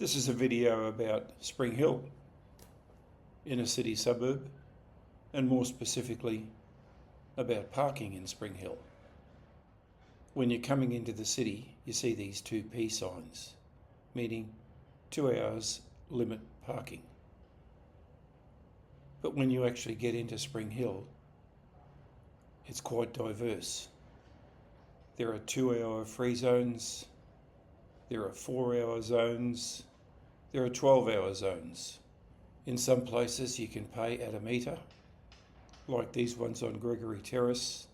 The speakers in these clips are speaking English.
This is a video about Spring Hill, inner city suburb, and more specifically about parking in Spring Hill. When you're coming into the city, you see these 2P signs, meaning 2 hours limit parking. But when you actually get into Spring Hill, it's quite diverse. There are 2-hour free zones, there are 4-hour zones, there are 12-hour zones. In some places you can pay at a metre, like these ones on Gregory Terrace.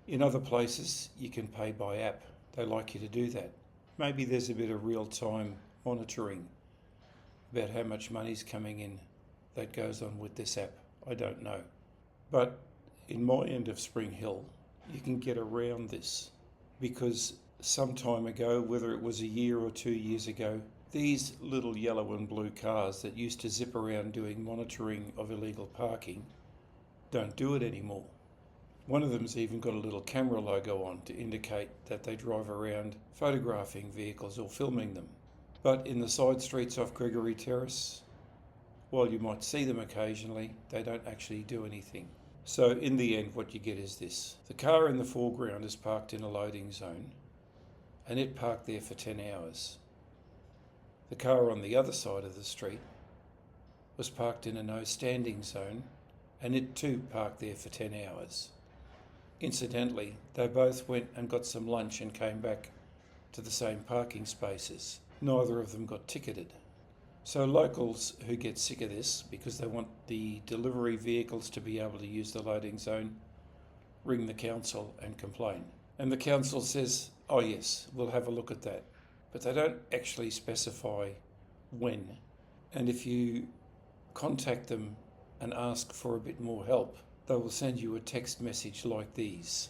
In other places you can pay by app. They like you to do that. Maybe there's a bit of real-time monitoring about how much money's coming in that goes on with this app. I don't know. But in my end of Spring Hill, you can get around this because some time ago, whether it was a year or 2 years ago, these little yellow and blue cars that used to zip around doing monitoring of illegal parking don't do it anymore. One of them's even got a little camera logo on to indicate that they drive around photographing vehicles or filming them. But in the side streets off Gregory Terrace, while you might see them occasionally, they don't actually do anything. So in the end, what you get is this. The car in the foreground is parked in a loading zone, and it parked there for 10 hours. The car on the other side of the street was parked in a no standing zone, and it too parked there for 10 hours. Incidentally, they both went and got some lunch and came back to the same parking spaces. Neither of them got ticketed. So locals who get sick of this because they want the delivery vehicles to be able to use the loading zone ring the council and complain. And the council says, oh yes, we'll have a look at that. But they don't actually specify when. And if you contact them and ask for a bit more help, they will send you a text message like these.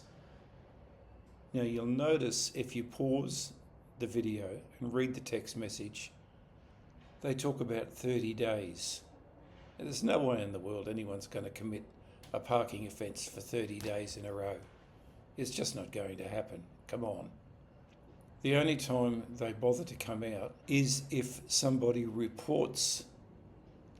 Now you'll notice if you pause the video and read the text message, they talk about 30 days. Now, there's no way in the world anyone's going to commit a parking offence for 30 days in a row. It's just not going to happen. Come on. The only time they bother to come out is if somebody reports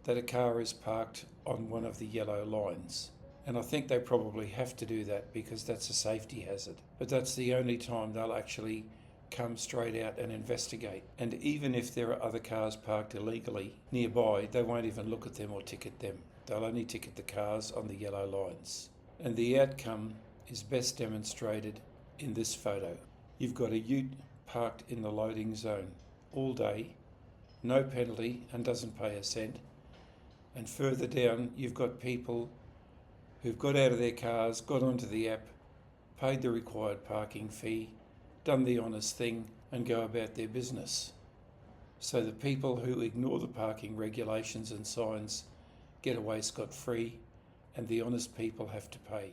that a car is parked on one of the yellow lines. And I think they probably have to do that because that's a safety hazard. But that's the only time they'll actually come straight out and investigate. And even if there are other cars parked illegally nearby, they won't even look at them or ticket them. They'll only ticket the cars on the yellow lines. And the outcome is best demonstrated in this photo. You've got a ute parked in the loading zone all day, no penalty and doesn't pay a cent. And further down, you've got people who've got out of their cars, got onto the app, paid the required parking fee, done the honest thing and go about their business. So the people who ignore the parking regulations and signs get away scot-free, and the honest people have to pay.